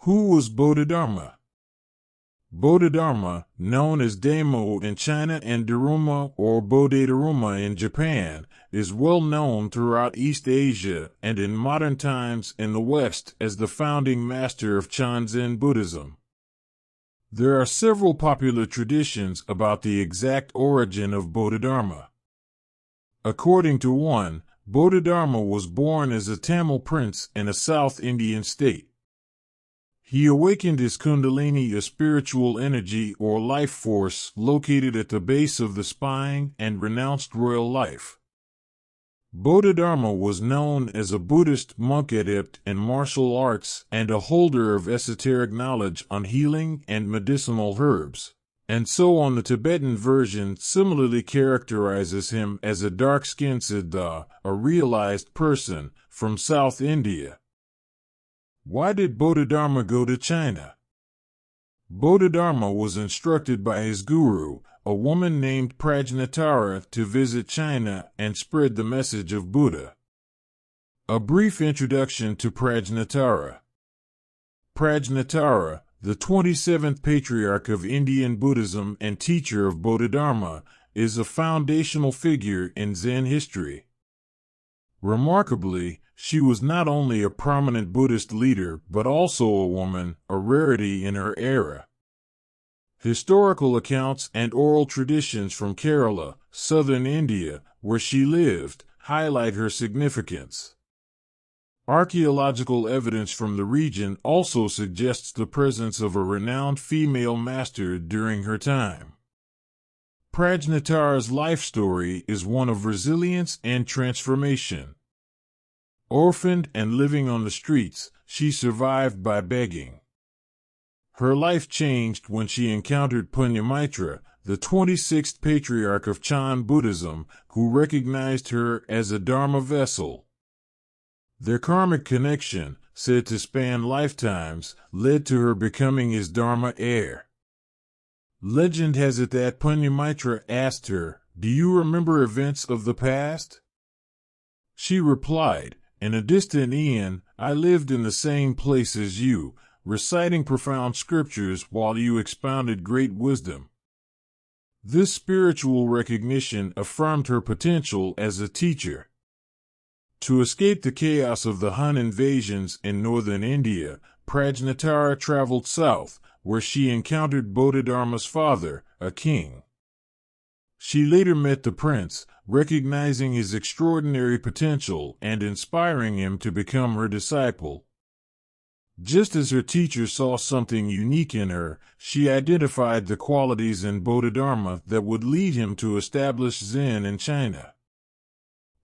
Who was Bodhidharma? Bodhidharma, known as Damo in China and Dharma or Bodhidharma in Japan, is well known throughout East Asia and in modern times in the West as the founding master of Chan Zen Buddhism. There are several popular traditions about the exact origin of Bodhidharma. According to one, Bodhidharma was born as a Tamil prince in a South Indian state. He awakened his kundalini, a spiritual energy or life force located at the base of the spine, and renounced royal life. Bodhidharma was known as a Buddhist monk adept in martial arts and a holder of esoteric knowledge on healing and medicinal herbs, and so on. The Tibetan version similarly characterizes him as a dark-skinned Siddha, a realized person, from South India. Why did Bodhidharma go to China? Bodhidharma was instructed by his guru, a woman named Prajnatara, to visit China and spread the message of Buddha. A brief introduction to Prajnatara. Prajnatara, the 27th patriarch of Indian Buddhism and teacher of Bodhidharma, is a foundational figure in Zen history. Remarkably, she was not only a prominent Buddhist leader but also a woman, a rarity in her era. Historical accounts and oral traditions from Kerala, southern India, where she lived, highlight her significance. Archaeological evidence from the region also suggests the presence of a renowned female master during her time. Prajnatara's life story is one of resilience and transformation. Orphaned and living on the streets, she survived by begging. Her life changed when she encountered Punyamitra, the 26th patriarch of Chan Buddhism, who recognized her as a Dharma vessel. Their karmic connection, said to span lifetimes, led to her becoming his Dharma heir. Legend has it that Punyamitra asked her, "Do you remember events of the past?" She replied, "In a distant eon, I lived in the same place as you, reciting profound scriptures while you expounded great wisdom." This spiritual recognition affirmed her potential as a teacher. To escape the chaos of the Hun invasions in northern India, Prajnatara traveled south, where she encountered Bodhidharma's father, a king. She later met the prince, recognizing his extraordinary potential and inspiring him to become her disciple. Just as her teacher saw something unique in her, she identified the qualities in Bodhidharma that would lead him to establish Zen in China.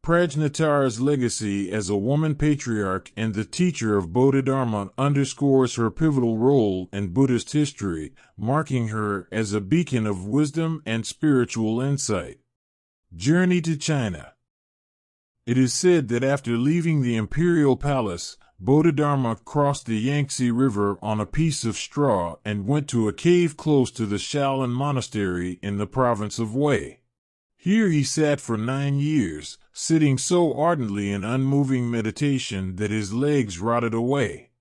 Prajnatara's legacy as a woman patriarch and the teacher of Bodhidharma underscores her pivotal role in Buddhist history, marking her as a beacon of wisdom and spiritual insight. Journey to China. It is said that after leaving the imperial palace, Bodhidharma crossed the Yangtze River on a piece of straw and went to a cave close to the Shaolin Monastery in the province of Wei. Here he sat for 9 years, sitting so ardently in unmoving meditation that his legs rotted away.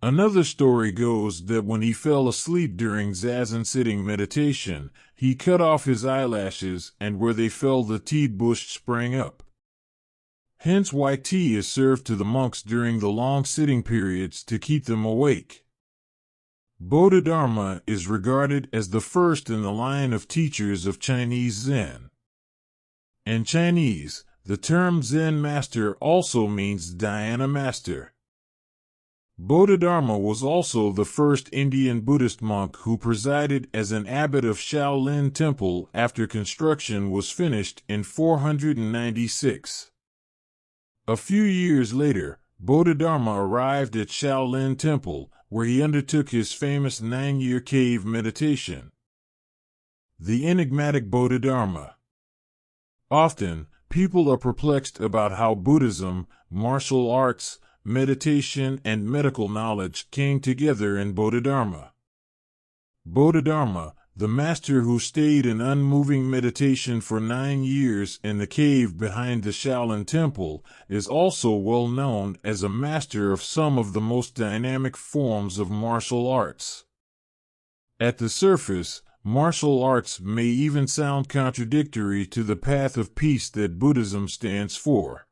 Another story goes that when he fell asleep during zazen sitting meditation, he cut off his eyelashes, and where they fell the tea bush sprang up. Hence why tea is served to the monks during the long sitting periods to keep them awake. Bodhidharma is regarded as the first in the line of teachers of Chinese Zen. In Chinese, the term Zen master also means dhyana master. Bodhidharma was also the first Indian Buddhist monk who presided as an abbot of Shaolin Temple after construction was finished in 496. A few years later, Bodhidharma arrived at Shaolin Temple, where he undertook his famous 9-year cave meditation. The enigmatic Bodhidharma. Often, people are perplexed about how Buddhism, martial arts, meditation, and medical knowledge came together in Bodhidharma. Bodhidharma, the master who stayed in unmoving meditation for 9 years in the cave behind the Shaolin Temple, is also well known as a master of some of the most dynamic forms of martial arts. At the surface, martial arts may even sound contradictory to the path of peace that Buddhism stands for.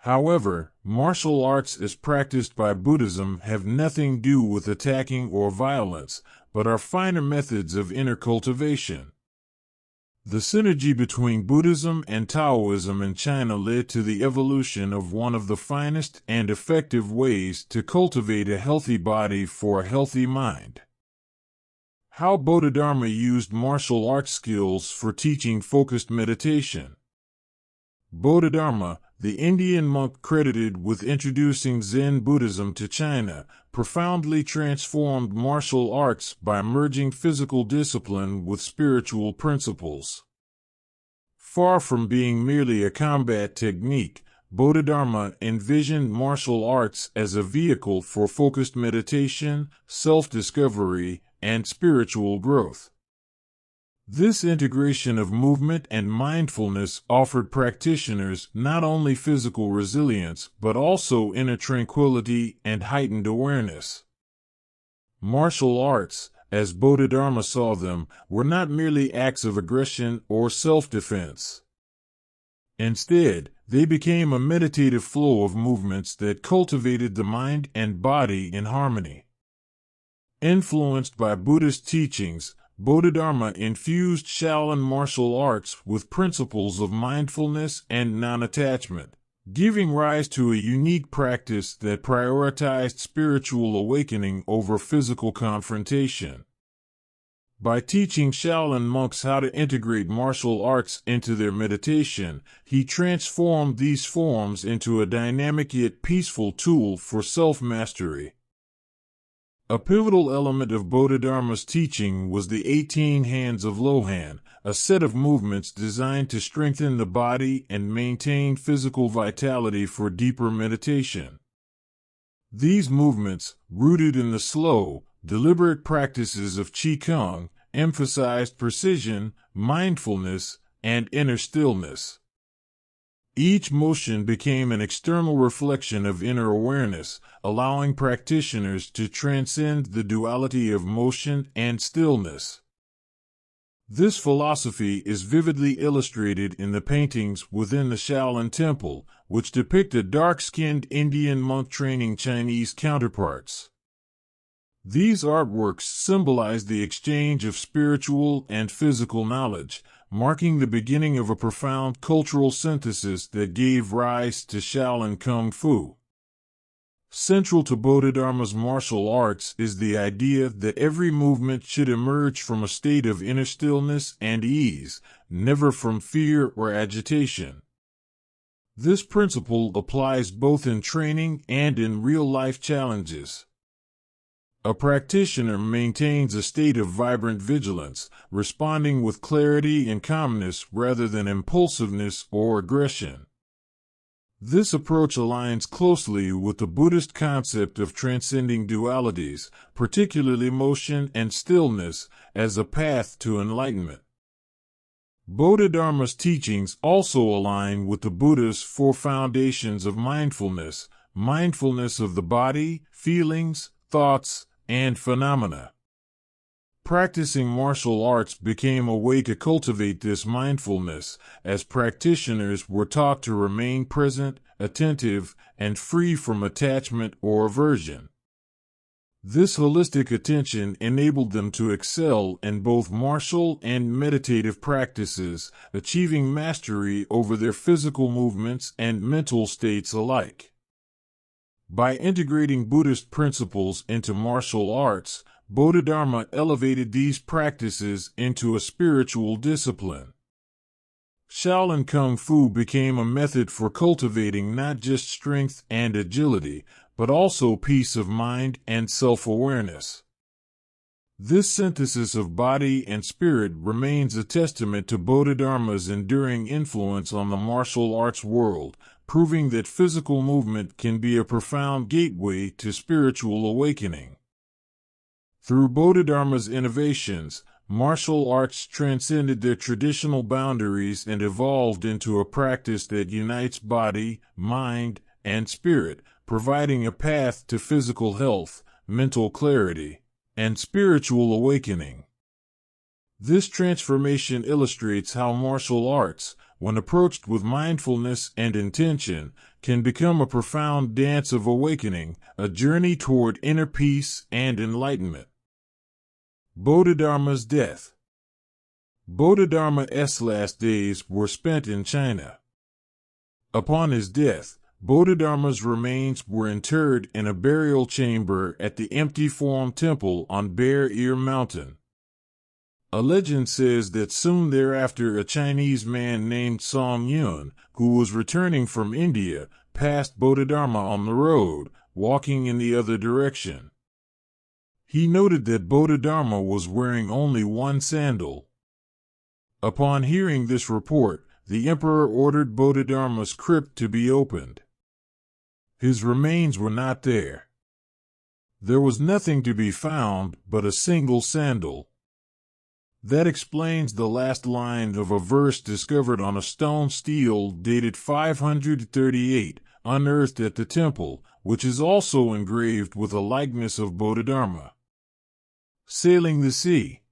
However, martial arts as practiced by Buddhism have nothing to do with attacking or violence, but are finer methods of inner cultivation. The synergy between Buddhism and Taoism in China led to the evolution of one of the finest and effective ways to cultivate a healthy body for a healthy mind. How Bodhidharma used martial arts skills for teaching focused meditation. Bodhidharma, the Indian monk credited with introducing Zen Buddhism to China, profoundly transformed martial arts by merging physical discipline with spiritual principles. Far from being merely a combat technique, Bodhidharma envisioned martial arts as a vehicle for focused meditation, self-discovery, and spiritual growth. This integration of movement and mindfulness offered practitioners not only physical resilience but also inner tranquility and heightened awareness. Martial arts, as Bodhidharma saw them, were not merely acts of aggression or self-defense. Instead, they became a meditative flow of movements that cultivated the mind and body in harmony. Influenced by Buddhist teachings, Bodhidharma infused Shaolin martial arts with principles of mindfulness and non-attachment, giving rise to a unique practice that prioritized spiritual awakening over physical confrontation. By teaching Shaolin monks how to integrate martial arts into their meditation, he transformed these forms into a dynamic yet peaceful tool for self-mastery. A pivotal element of Bodhidharma's teaching was the 18 Hands of Lohan, a set of movements designed to strengthen the body and maintain physical vitality for deeper meditation. These movements, rooted in the slow, deliberate practices of Qigong, emphasized precision, mindfulness, and inner stillness. Each motion became an external reflection of inner awareness, allowing practitioners to transcend the duality of motion and stillness. This philosophy is vividly illustrated in the paintings within the Shaolin Temple, which depict a dark-skinned Indian monk training Chinese counterparts. These artworks symbolize the exchange of spiritual and physical knowledge, marking the beginning of a profound cultural synthesis that gave rise to Shaolin Kung Fu. Central to Bodhidharma's martial arts is the idea that every movement should emerge from a state of inner stillness and ease, never from fear or agitation. This principle applies both in training and in real-life challenges. A practitioner maintains a state of vibrant vigilance, responding with clarity and calmness rather than impulsiveness or aggression. This approach aligns closely with the Buddhist concept of transcending dualities, particularly motion and stillness, as a path to enlightenment. Bodhidharma's teachings also align with the Buddha's four foundations of mindfulness: mindfulness of the body, feelings, thoughts, and phenomena. Practicing martial arts became a way to cultivate this mindfulness, as practitioners were taught to remain present, attentive, and free from attachment or aversion. This holistic attention enabled them to excel in both martial and meditative practices, achieving mastery over their physical movements and mental states alike. By integrating Buddhist principles into martial arts, Bodhidharma elevated these practices into a spiritual discipline. Shaolin Kung Fu became a method for cultivating not just strength and agility, but also peace of mind and self-awareness. This synthesis of body and spirit remains a testament to Bodhidharma's enduring influence on the martial arts world, proving that physical movement can be a profound gateway to spiritual awakening. Through Bodhidharma's innovations, martial arts transcended their traditional boundaries and evolved into a practice that unites body, mind, and spirit, providing a path to physical health, mental clarity, and spiritual awakening. This transformation illustrates how martial arts, when approached with mindfulness and intention, can become a profound dance of awakening, a journey toward inner peace and enlightenment. Bodhidharma's death. Bodhidharma's last days were spent in China. Upon his death, Bodhidharma's remains were interred in a burial chamber at the Empty Form Temple on Bear Ear Mountain. A legend says that soon thereafter a Chinese man named Song Yun, who was returning from India, passed Bodhidharma on the road, walking in the other direction. He noted that Bodhidharma was wearing only one sandal. Upon hearing this report, the emperor ordered Bodhidharma's crypt to be opened. His remains were not there. There was nothing to be found but a single sandal. That explains the last line of a verse discovered on a stone stele dated 538, unearthed at the temple, which is also engraved with a likeness of Bodhidharma. Sailing the sea.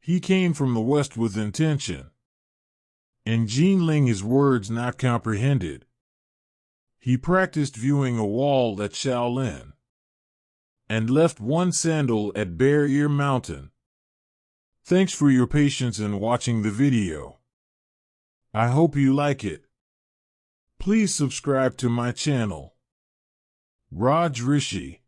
He came from the west with intention. In Jinling his words not comprehended. He practiced viewing a wall at Shaolin, and left one sandal at Bear Ear Mountain. Thanks for your patience in watching the video. I hope you like it. Please subscribe to my channel. Raj Rishi.